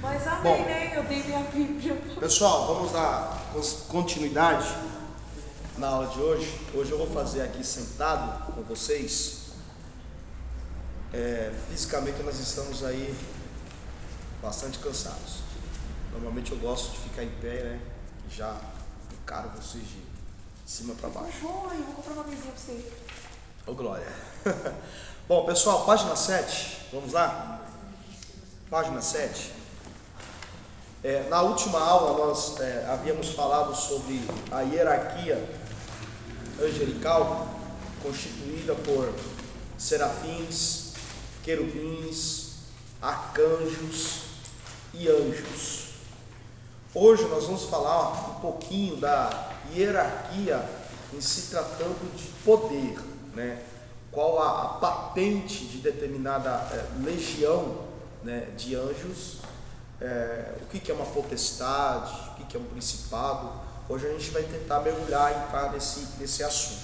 Mas amém, Bom, né? Eu dei minha Bíblia. pessoal, vamos dar continuidade na aula de hoje. Hoje eu vou fazer aqui sentado com vocês. Fisicamente nós estamos aí bastante cansados. Normalmente eu gosto de ficar em pé, né? Já encaro vocês de cima para baixo. Eu vou comprar uma mesinha pra você. Ô glória! Bom, pessoal, página 7, vamos lá? Página 7. Na última aula nós havíamos falado sobre a hierarquia angelical, constituída por serafins, querubins, arcanjos e anjos. Hoje nós vamos falar um pouquinho da hierarquia em se tratando de poder, né? Qual a patente de determinada legião, né, de anjos, o que é uma potestade, o que é um principado. Hoje a gente vai tentar mergulhar e entrar nesse assunto.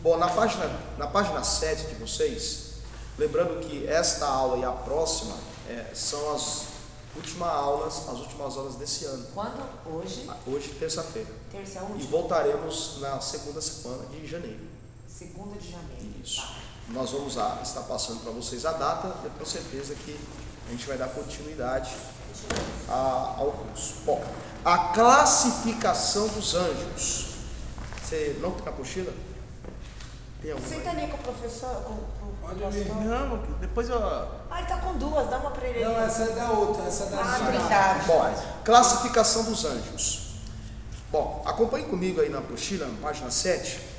Bom, na página 7 de vocês, lembrando que esta aula e a próxima são as últimas aulas desse ano. Quando? Hoje? Hoje, terça-feira. Terça é a última. E voltaremos na segunda semana de janeiro. 2º de janeiro. Isso. Nós vamos estar passando para vocês a data. Eu tenho certeza que a gente vai dar continuidade ao curso. Bom, a classificação dos anjos. Você não tem apostila? Tem alguma? Senta ali com o professor. Não, depois eu. Ele tá com duas, dá uma pra ele. Não, essa é da outra, essa é da Trindade. Bom, classificação dos anjos. Bom, acompanhe comigo aí na apostila, na página 7.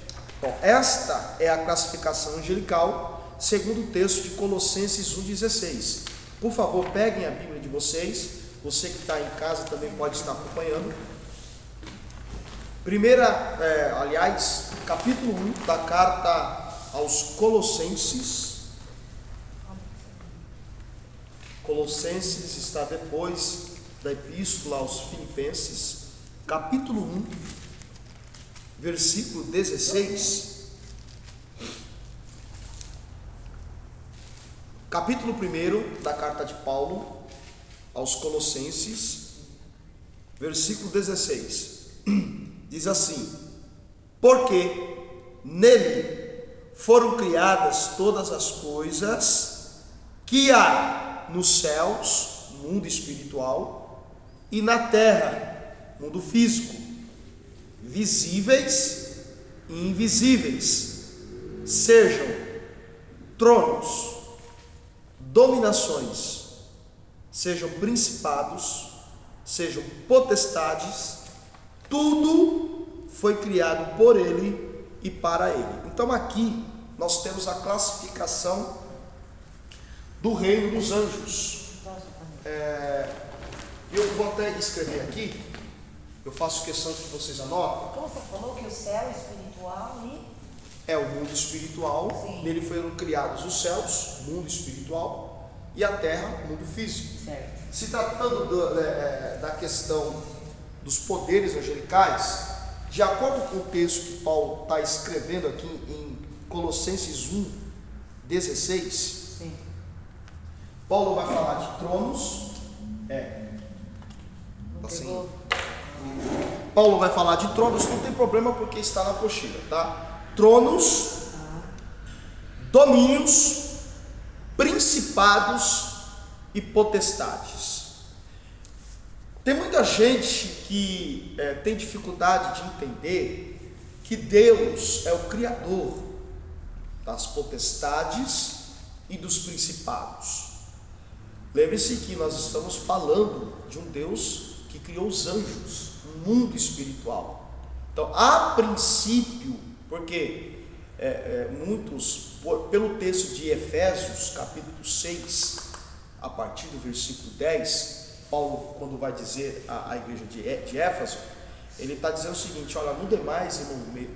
Bom, esta é a classificação angelical, segundo o texto de Colossenses 1,16. Por favor, peguem a Bíblia de vocês. Você que está em casa também pode estar acompanhando. Capítulo 1 da carta aos Colossenses. Colossenses está depois da epístola aos Filipenses. Capítulo 1, versículo 16. Capítulo 1 da carta de Paulo aos Colossenses, versículo 16. Diz assim: porque nele foram criadas todas as coisas que há nos céus, mundo espiritual, e na terra, mundo físico, visíveis e invisíveis, sejam tronos, dominações, sejam principados, sejam potestades, tudo foi criado por ele e para ele. Então aqui nós temos a classificação do reino dos anjos. Eu vou até escrever aqui, eu faço questão que vocês anotem. Como você falou que o céu é espiritual e... É o mundo espiritual. Sim. Nele foram criados os céus, mundo espiritual, e a terra, mundo físico. Certo. Se tratando da questão dos poderes angelicais, de acordo com o texto que Paulo está escrevendo aqui em Colossenses 1, 16, Sim. Paulo vai falar de tronos. Assim, Paulo vai falar de tronos, não tem problema porque está na apostila, tá? Tronos, domínios, principados e potestades. Tem muita gente que tem dificuldade de entender que Deus é o Criador das potestades e dos principados. Lembre-se que nós estamos falando de um Deus que criou os anjos, um mundo espiritual. Então, a princípio, porque muitos, pelo texto de Efésios, capítulo 6, a partir do versículo 10, Paulo, quando vai dizer à igreja de Éfeso, ele está dizendo o seguinte: olha, no demais,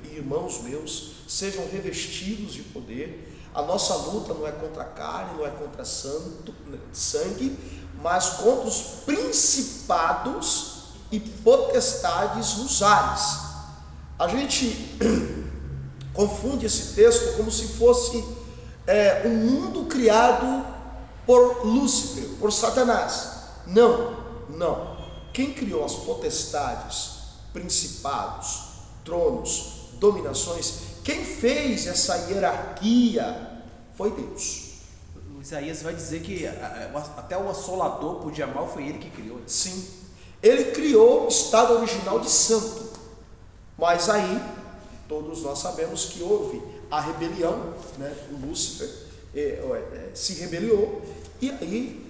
irmãos meus, sejam revestidos de poder. A nossa luta não é contra a carne, não é contra sangue, mas contra os principados e potestades nos ares. A gente confunde esse texto como se fosse um mundo criado por Lúcifer, por Satanás. Não. Quem criou as potestades, principados, tronos, dominações, quem fez essa hierarquia foi Deus. O Isaías vai dizer que até o assolador podia mal, foi ele que criou. Sim, ele criou o estado original de santo, mas aí todos nós sabemos que houve a rebelião, né? O Lúcifer se rebeliou, e aí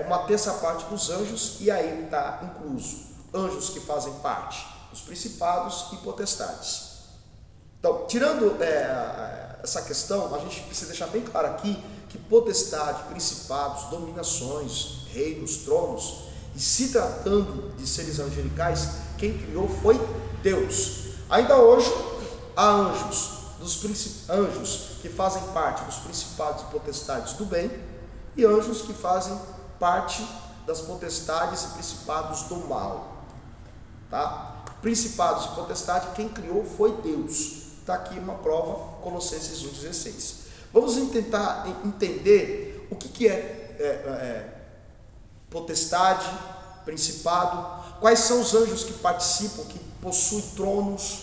uma terça parte dos anjos, e aí está incluso anjos que fazem parte dos principados e potestades. Então, tirando essa questão, a gente precisa deixar bem claro aqui que potestade, principados, dominações, reinos, tronos, e se tratando de seres angelicais, quem criou foi Deus. Ainda hoje há anjos que fazem parte dos principados e potestades do bem, e anjos que fazem parte das potestades e principados do mal, tá? Principados e potestades, quem criou foi Deus. Está aqui uma prova, Colossenses 1,16. Vamos tentar entender o que é potestade, principado, quais são os anjos que participam, que possuem tronos,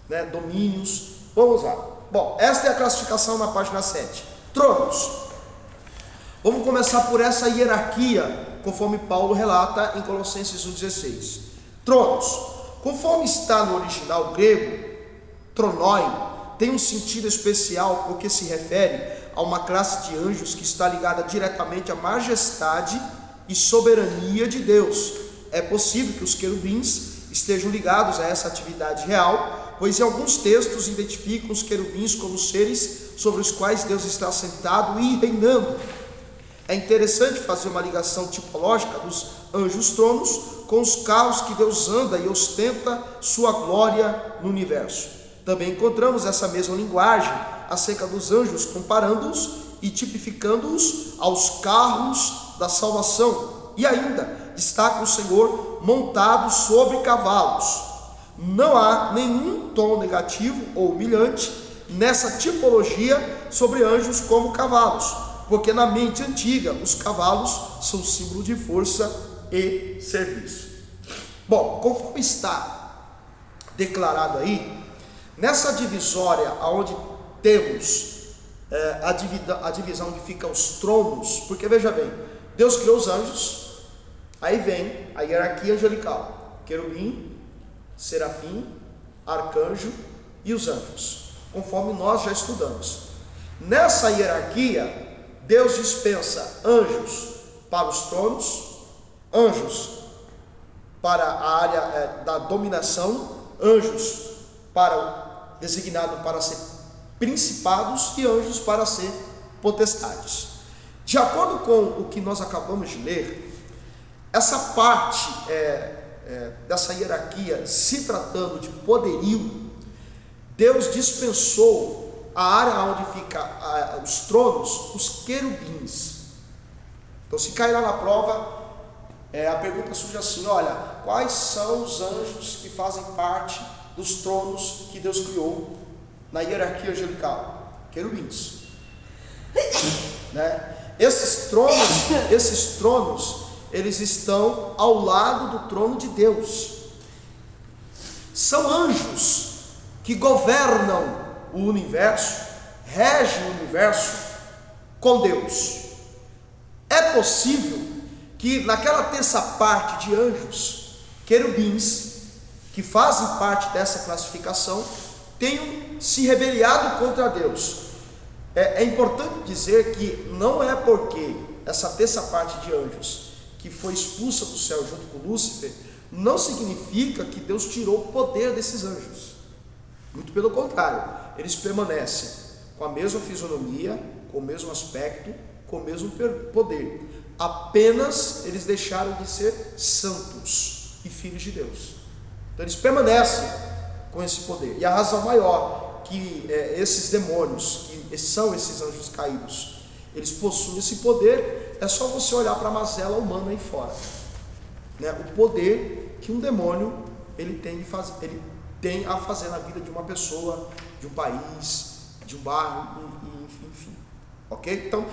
né, domínios. Vamos lá. Bom, esta é a classificação na página 7. Tronos. Vamos começar por essa hierarquia, conforme Paulo relata em Colossenses 1,16. Tronos. Conforme está no original grego, tronoi tem um sentido especial porque se refere a uma classe de anjos que está ligada diretamente à majestade e soberania de Deus. É possível que os querubins estejam ligados a essa atividade real, pois em alguns textos identificam os querubins como seres sobre os quais Deus está sentado e reinando. É interessante fazer uma ligação tipológica dos anjos tronos com os carros que Deus anda e ostenta sua glória no universo. Também encontramos essa mesma linguagem acerca dos anjos, comparando-os e tipificando-os aos carros da salvação. E ainda destaca o Senhor montado sobre cavalos. Não há nenhum tom negativo ou humilhante nessa tipologia sobre anjos como cavalos, porque na mente antiga os cavalos são símbolo de força e serviço. Bom, conforme está declarado aí, nessa divisória onde temos a divisão onde ficam os tronos, porque veja bem, Deus criou os anjos, aí vem a hierarquia angelical, querubim, serafim, arcanjo e os anjos, conforme nós já estudamos. Nessa hierarquia, Deus dispensa anjos para os tronos, anjos para a área da dominação, anjos designado para ser principados e anjos para ser potestades. De acordo com o que nós acabamos de ler, essa parte dessa hierarquia, se tratando de poderio, Deus dispensou a área onde ficam os tronos, os querubins. Então, se cair lá na prova, a pergunta surge assim: olha, quais são os anjos que fazem parte dos tronos que Deus criou na hierarquia angelical? Querubins, né? Esses tronos, eles estão ao lado do trono de Deus. São anjos que governam o universo, regem o universo com Deus. É possível que naquela terça parte de anjos, querubins, que fazem parte dessa classificação, tenham se rebelado contra Deus. É importante dizer que não é porque essa terça parte de anjos que foi expulsa do céu junto com Lúcifer, não significa que Deus tirou o poder desses anjos. Muito pelo contrário, eles permanecem com a mesma fisionomia, com o mesmo aspecto, com o mesmo poder. Apenas eles deixaram de ser santos e filhos de Deus. Então eles permanecem com esse poder. E a razão maior que esses demônios, que são esses anjos caídos, eles possuem esse poder, é só você olhar para a mazela humana aí fora, né? O poder que um demônio ele tem a fazer na vida de uma pessoa, de um país, de um bairro, enfim. Ok? Então,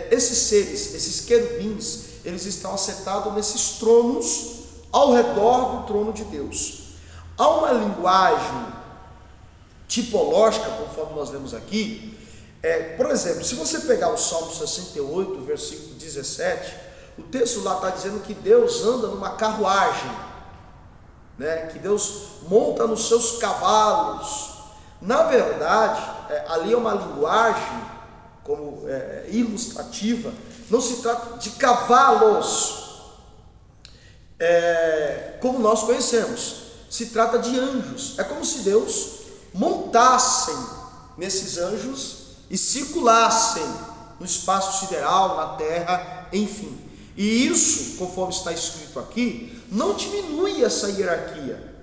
esses seres, esses querubins, eles estão assentados nesses tronos ao redor do trono de Deus. Há uma linguagem tipológica, conforme nós lemos aqui. Por exemplo, se você pegar o Salmo 68, versículo 17, o texto lá está dizendo que Deus anda numa carruagem, né? Que Deus monta nos seus cavalos. Na verdade, ali é uma linguagem como ilustrativa. Não se trata de cavalos, como nós conhecemos. Se trata de anjos. É como se Deus montassem nesses anjos e circulassem no espaço sideral, na terra, enfim. E isso, conforme está escrito aqui, não diminui essa hierarquia.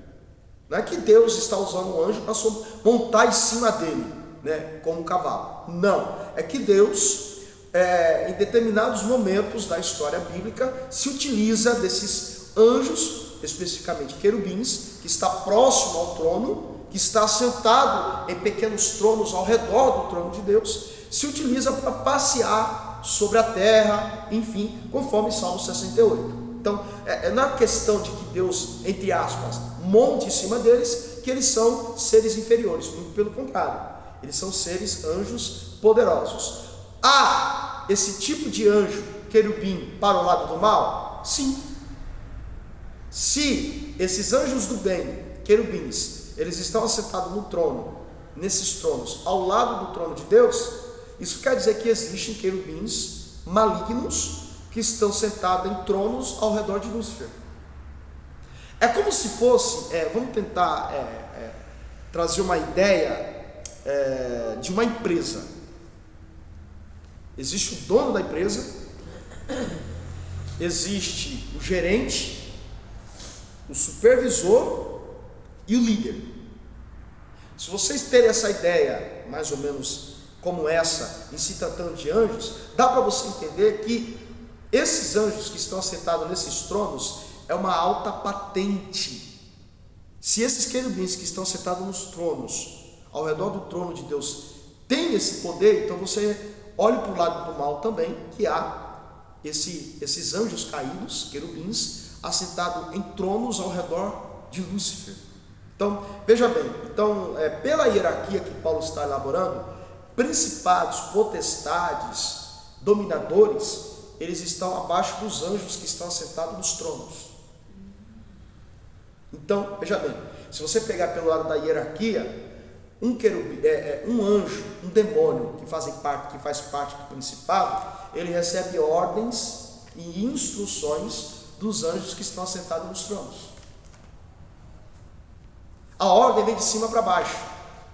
Não é que Deus está usando um anjo para montar em cima dele, né, como um cavalo. Não, é que Deus, em determinados momentos da história bíblica, se utiliza desses anjos, especificamente querubins, que está próximo ao trono, que está sentado em pequenos tronos ao redor do trono de Deus, se utiliza para passear sobre a terra, enfim, conforme Salmo 68. Então, não é questão de que Deus, entre aspas, monte em cima deles, que eles são seres inferiores, muito pelo contrário, eles são seres, anjos poderosos. Há esse tipo de anjo, querubim, para o lado do mal? Sim. Se esses anjos do bem, querubins, eles estão assentados no trono, nesses tronos, ao lado do trono de Deus, isso quer dizer que existem querubins malignos que estão sentados em tronos ao redor de Lúcifer. É como se fosse, vamos tentar trazer uma ideia de uma empresa. Existe o dono da empresa, existe o gerente, o supervisor e o líder. Se vocês terem essa ideia, mais ou menos como essa, em se tratando de anjos, dá para você entender que esses anjos que estão assentados nesses tronos é uma alta patente. Se esses querubins que estão sentados nos tronos, ao redor do trono de Deus, têm esse poder, então você olhe para o lado do mal também, que há esses anjos caídos, querubins, assentados em tronos ao redor de Lúcifer. Então, veja bem, pela hierarquia que Paulo está elaborando, principados, potestades, dominadores, eles estão abaixo dos anjos que estão assentados nos tronos. Então, veja bem, se você pegar pelo lado da hierarquia, um anjo, um demônio que faz parte do principado, ele recebe ordens e instruções dos anjos que estão assentados nos tronos. A ordem vem de cima para baixo.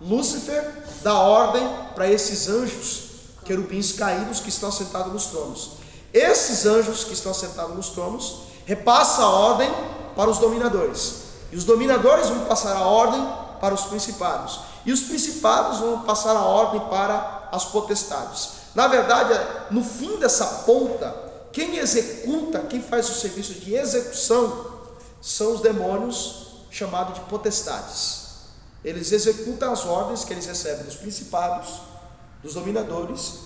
Lúcifer dá ordem para esses anjos, querubins caídos que estão assentados nos tronos. Esses anjos que estão assentados nos tronos repassam a ordem para os dominadores. E os dominadores vão passar a ordem para os principados. E os principados vão passar a ordem para as potestades. Na verdade, no fim dessa ponta, quem executa, quem faz o serviço de execução, são os demônios chamados de potestades. Eles executam as ordens que eles recebem dos principados, dos dominadores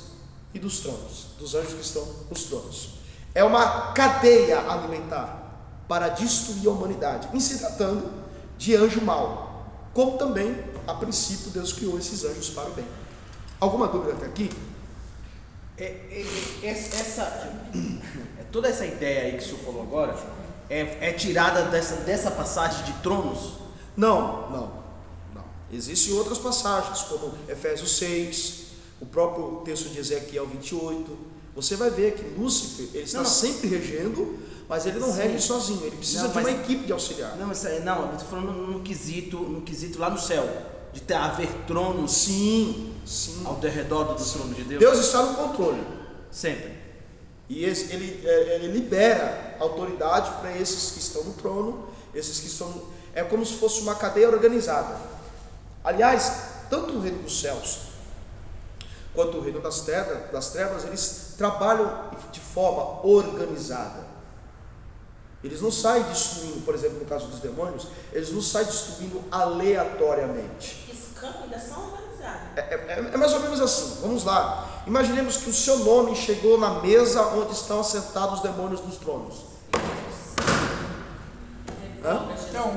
e dos tronos, dos anjos que estão nos tronos. É uma cadeia alimentar para destruir a humanidade, em se tratando de anjo mau, como também, a princípio, Deus criou esses anjos para o bem. Alguma dúvida até aqui? Toda essa ideia aí que o senhor falou agora é tirada dessa passagem de tronos? Não. Existem outras passagens, como Efésios 6, o próprio texto de Ezequiel 28. Você vai ver que Lúcifer, ele está sempre regendo, mas ele não rege sozinho, ele precisa de uma equipe de auxiliar. Eu estou falando no quesito lá no céu, de haver tronos. Sim. Ao redor do trono de Deus. Deus está no controle. Sempre. E ele libera autoridade para esses que estão no trono, esses que estão. É como se fosse uma cadeia organizada. Aliás, tanto o reino dos céus quanto o reino das trevas, eles trabalham de forma organizada. Eles não saem destruindo, por exemplo, no caso dos demônios, eles não saem destruindo aleatoriamente. Escândalo, ainda são organizados. É mais ou menos assim, vamos lá. Imaginemos que o seu nome chegou na mesa onde estão assentados os demônios dos tronos. Hã? Então,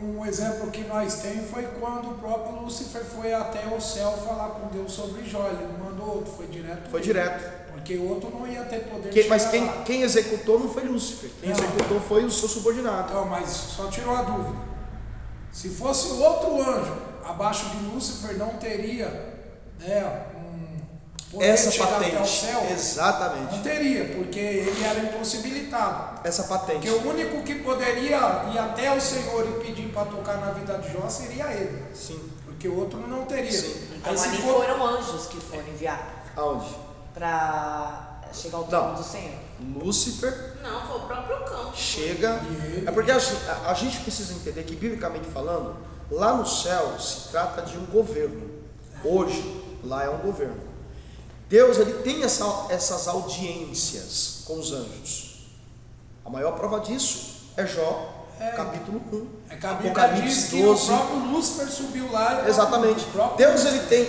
um exemplo que nós temos foi quando o próprio Lúcifer foi até o céu falar com Deus sobre Jó. Ele não mandou outro, foi direto. Foi direto. Porque o outro não ia ter poder de Mas chegar lá. quem executou não foi Lúcifer. Quem Não. executou foi o seu subordinado. Então, mas só tirou a dúvida. Se fosse outro anjo abaixo de Lúcifer, não teria, né, poder Essa de chegar até o patente. céu. Exatamente. Não teria, porque ele era impossibilitado. Essa patente. Porque o único que poderia ir até o Senhor e pedir para tocar na vida de Jó seria ele. Sim. Porque o outro não teria. Sim. Então Aí, se ali for- foram anjos que foram enviados Aonde? para chegar ao trono Não. do Senhor. Lúcifer Não, foi o próprio campo. chega. E ele- É porque a gente precisa entender que, biblicamente falando, lá no céu se trata de um governo. Hoje, lá é um governo. Deus, ele tem essas audiências com os anjos. A maior prova disso é Jó, capítulo 1. É que a Bíblia diz que o próprio Lúcifer subiu lá. Exatamente. O próprio Deus, ele tem,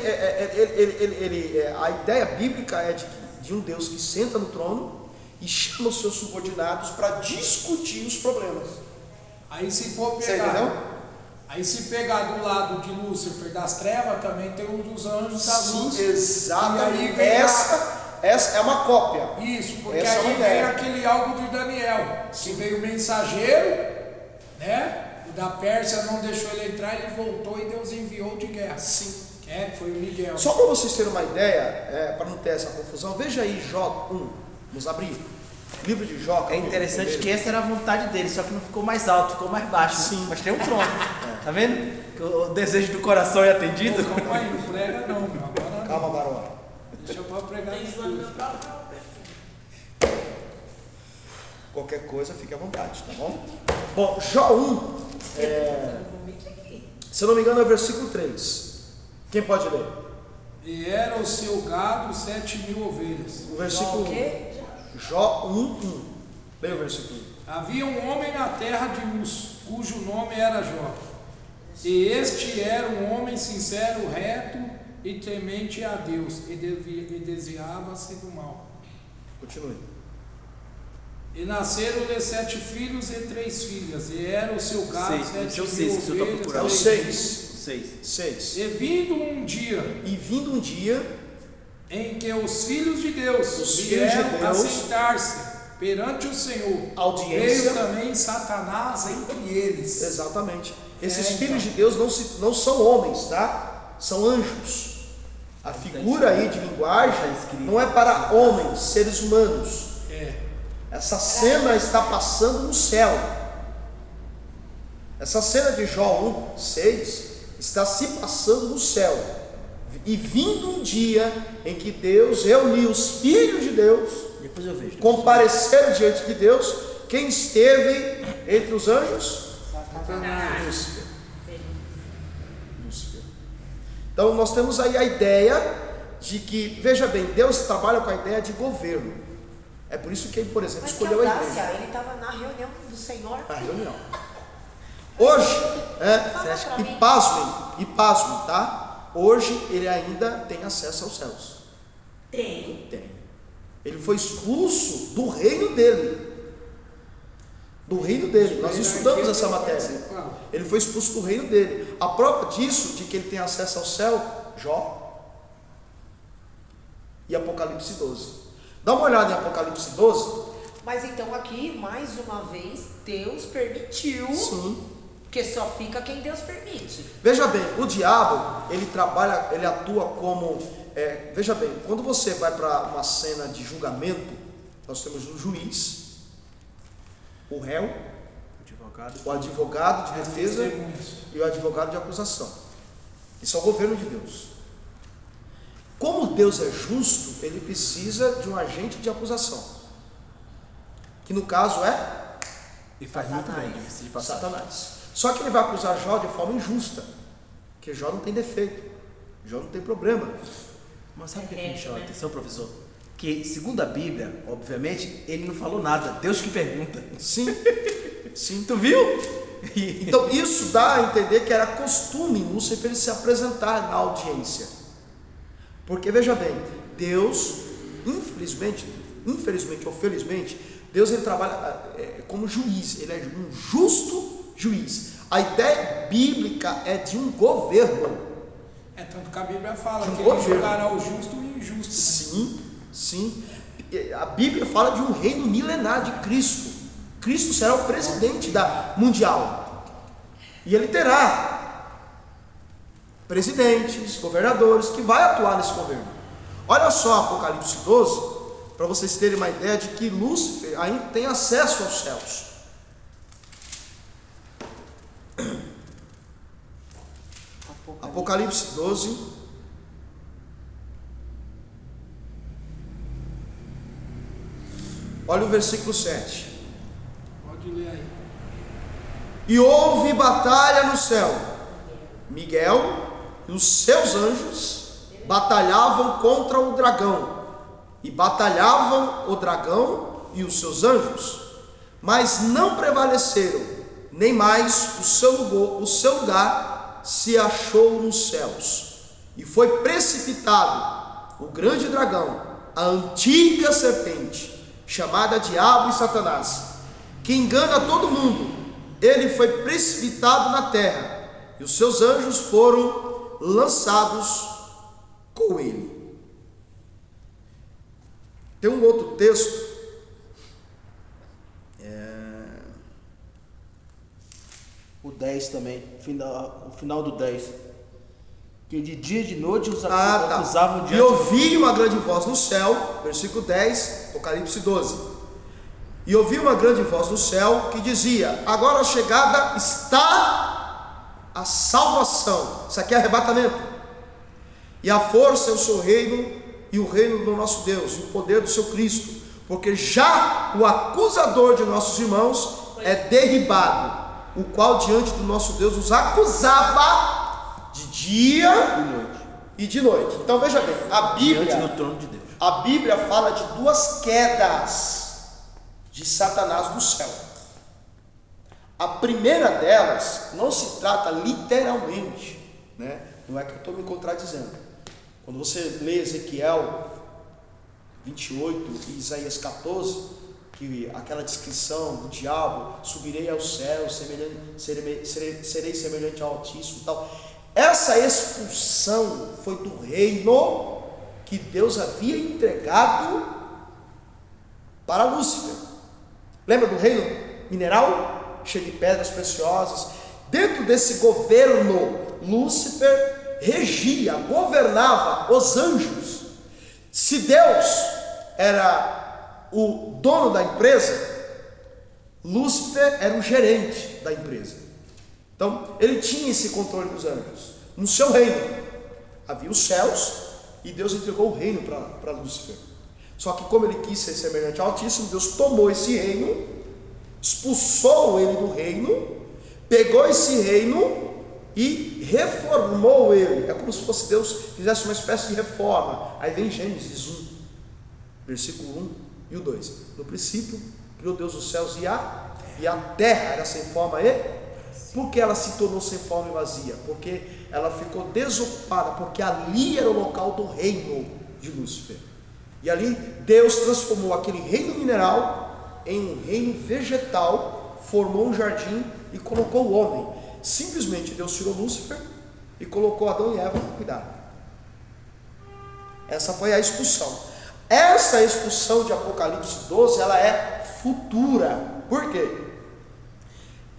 a ideia bíblica é de um Deus que senta no trono e chama os seus subordinados para discutir os problemas. Aí se for Você pegar, entendeu? aí se pegar do lado de Lúcifer das trevas, também tem um dos anjos da luz. Sim, exatamente. E aí vem Essa é uma cópia. Isso, porque Essa é uma aí vem ideia. aquele algo de Daniel, que veio o mensageiro, né? O da Pérsia não deixou ele entrar, ele voltou e Deus enviou de guerra. Sim. Foi o Miguel. Só para vocês terem uma ideia, para não ter essa confusão, veja aí Jó 1. Vamos abrir. Livro de Jó. É interessante capítulo que essa era a vontade dele, só que não ficou mais alto, ficou mais baixo. Sim. Mas tem um trono. Tá vendo? Que o desejo do coração é atendido. Não, calma aí, não prega não, agora não. Calma, Barão. Deixa eu pregar Tem isso. João no meu próprio Qualquer coisa, fique à vontade, tá bom? Bom, Jó 1, se eu não me engano, é o versículo 3. Quem pode ler? E era o seu gado 7.000 ovelhas. O versículo O 1. quê? Jó 1, 1. Leia o versículo 1. Havia um homem na terra de Uz, cujo nome era Jó. E este era um homem sincero, reto e temente a Deus, e desviava-se do mal. Continue. E nasceram-lhe 7 filhos e 3 filhas, e era o seu gado 6, deixa eu 7.000 6, que eu tô ovelhas. procurando. É o 6. 6. 6. E vindo um dia E vindo um dia, em que os filhos de Deus Os filhos de vieram a Deus, sentar-se perante o Senhor, audiência. veio também Satanás entre eles. Exatamente. Esses então. filhos de Deus não são homens, tá? São anjos. A figura aí de linguagem não é para homens, seres humanos. Essa cena está passando no céu. Essa cena de Jó 1, 6 está se passando no céu. E vindo um dia em que Deus reuniu os filhos de Deus, Depois eu vejo. compareceram diante de Deus. Quem esteve entre os anjos? Lúcifer. Lúcifer. Então nós temos aí a ideia de que, veja bem, Deus trabalha com a ideia de governo. É por isso que ele, por exemplo, Mas que escolheu a audácia, igreja. ele estava na reunião do Senhor. A reunião. Hoje, e pasmem, tá? Hoje ele ainda tem acesso aos céus. Tem. Tem. Ele foi expulso do reino dele. Do reino dele. Nós estudamos essa matéria. Ele foi expulso do reino dele. A prova disso, de que ele tem acesso ao céu, Jó e Apocalipse 12. Dá uma olhada em Apocalipse 12. Mas então aqui, mais uma vez, Deus permitiu, Sim. porque só fica quem Deus permite. Veja bem, o diabo, ele trabalha, ele atua como... veja bem, quando você vai para uma cena de julgamento, nós temos um juiz, o réu, o advogado de defesa e o advogado de acusação. Isso é o governo de Deus. Como Deus é justo, ele precisa de um agente de acusação, que no caso é E faz muito bem, diga-se de passagem. Satanás. Só que ele vai acusar Jó de forma injusta, porque Jó não tem defeito, Jó não tem problema. Mas sabe o que me chama a atenção, professor? Que, segundo a Bíblia, obviamente, ele não falou nada. Deus que pergunta. Sim, sim. Tu viu? Então isso dá a entender que era costume em Lúcifer ele se apresentar na audiência. Porque veja bem, Deus, infelizmente ou felizmente, Deus ele trabalha como juiz, ele é um justo juiz. A ideia bíblica é de um governo. Tanto que a Bíblia fala que governo. ele julgará o justo e o injusto. Sim, sim. A Bíblia fala de um reino milenar de Cristo. Cristo será o presidente da mundial. E ele terá presidentes, governadores, que vai atuar nesse governo. Olha só Apocalipse 12, para vocês terem uma ideia de que Lúcifer ainda tem acesso aos céus. Apocalipse 12. Olha o versículo 7. Pode ler aí. E houve batalha no céu. Miguel e os seus anjos batalhavam contra o dragão. E batalhavam o dragão e os seus anjos, mas não prevaleceram, nem mais o seu lugar se achou nos céus. E foi precipitado o grande dragão, a antiga serpente, chamada Diabo e Satanás, que engana todo mundo. Ele foi precipitado na terra, e os seus anjos foram lançados com ele. Tem um outro texto, o 10 também, o final do 10, que de dia e de noite os acusavam diante. E ouvi uma grande voz no céu, versículo 10, Apocalipse 12. E ouvi uma grande voz no céu que dizia: agora chegada está a salvação. Isso aqui é arrebatamento. E a força é o seu reino, e o reino do nosso Deus, e o poder do seu Cristo, porque já o acusador de nossos irmãos é derribado, o qual diante do nosso Deus os acusava de dia e de noite. Então veja bem, a Bíblia, diante do trono de Deus. A Bíblia fala de duas quedas de Satanás do céu. A primeira delas não se trata literalmente, né? Não é que eu estou me contradizendo. Quando você lê Ezequiel 28 e Isaías 14, que aquela descrição do diabo, subirei aos céus, serei semelhante ao Altíssimo e tal. Essa expulsão foi do reino que Deus havia entregado para Lúcifer. Lembra do reino mineral, cheio de pedras preciosas? Dentro desse governo, Lúcifer regia, governava os anjos. Se Deus era o dono da empresa, Lúcifer era o gerente da empresa. Então ele tinha esse controle dos anjos. No seu reino havia os céus, e Deus entregou o reino para Lúcifer. Só que como ele quis ser semelhante ao Altíssimo, Deus tomou esse reino, expulsou ele do reino, pegou esse reino e reformou ele. É como se fosse Deus fizesse uma espécie de reforma. Aí vem Gênesis 1, versículo 1 e o 2. No princípio criou Deus os céus e a terra era sem forma e... Por que ela se tornou sem forma e vazia? Porque ela ficou desocupada, porque ali era o local do reino de Lúcifer. E ali Deus transformou aquele reino mineral em um reino vegetal, formou um jardim e colocou o homem. Simplesmente Deus tirou Lúcifer e colocou Adão e Eva para cuidar. Essa foi a expulsão. Essa expulsão de Apocalipse 12, ela é futura. Por quê?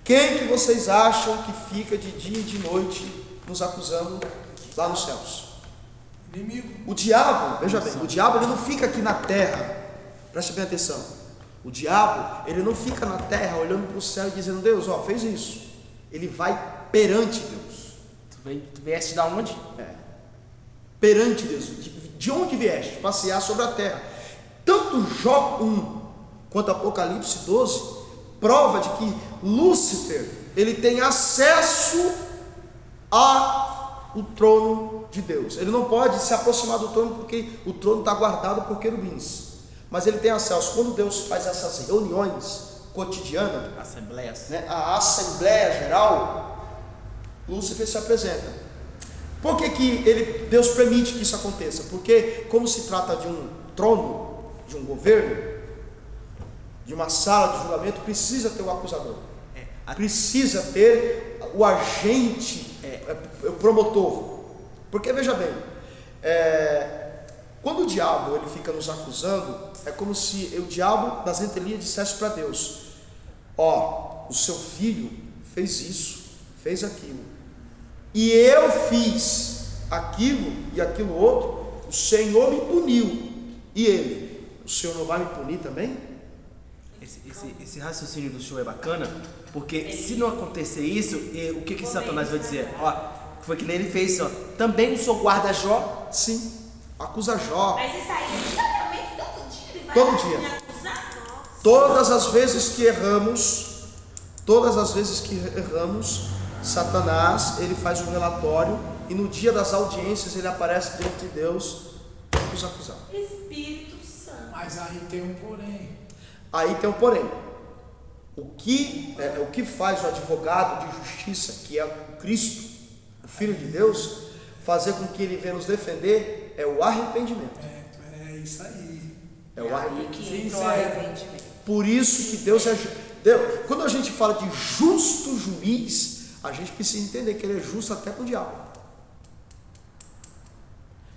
Quem que vocês acham que fica de dia e de noite nos acusando lá nos céus? Inimigo. O diabo, veja bem, o diabo ele não fica aqui na terra. Preste bem atenção. O diabo, ele não fica na terra olhando para o céu e dizendo: Deus, ó, fez isso. Ele vai perante Deus. Tu vieste da onde? Perante Deus. De onde vieste? Passear sobre a terra. Tanto Jó 1 quanto Apocalipse 12 prova de que Lúcifer ele tem acesso ao trono de Deus. Ele não pode se aproximar do trono porque o trono está guardado por querubins, mas ele tem acesso. Quando Deus faz essas reuniões cotidianas, Assembleias, né, a Assembleia Geral, Lúcifer se apresenta. Por que Deus permite que isso aconteça? Porque como se trata de um trono, de um governo, de uma sala de julgamento, precisa ter o acusador, precisa ter o agente, o promotor. Porque veja bem, quando o diabo ele fica nos acusando, é como se o diabo nas entrelinhas dissesse para Deus: ó, o seu filho fez isso, fez aquilo, e eu fiz aquilo e aquilo outro, o Senhor me puniu, e ele, o Senhor não vai me punir também? Esse raciocínio do senhor é bacana, porque se não acontecer isso, o que Satanás vai dizer? Ó, foi que nem ele fez, ó, também o senhor guarda Jó? Sim, acusa Jó. Mas isso aí é diariamente, todo dia ele vai Todo dia. me acusar? Nossa. Todas as vezes que erramos, Satanás, ele faz um relatório, e no dia das audiências ele aparece diante de Deus para nos acusar. Espírito Santo. Mas aí tem um porém. Aí tem um porém. O que faz o advogado de justiça, que é o Cristo, o Filho de Deus, fazer com que ele venha nos defender, é o arrependimento. É isso aí. É o arrependimento. Que entrou arrependimento. Por isso que Deus é quando a gente fala de justo juiz, a gente precisa entender que ele é justo até com o diabo,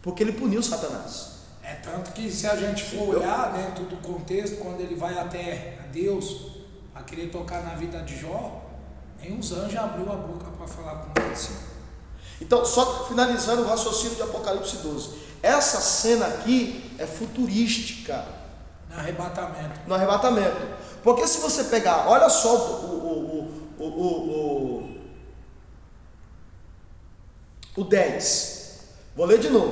porque ele puniu Satanás. É tanto que se a gente for olhar dentro do contexto, quando ele vai até a Deus a querer tocar na vida de Jó, nem os anjos abriu a boca para falar com ele. Então, só finalizando o raciocínio de Apocalipse 12, essa cena aqui é futurística, No arrebatamento. no arrebatamento. Porque se você pegar, olha só o 10, vou ler de novo.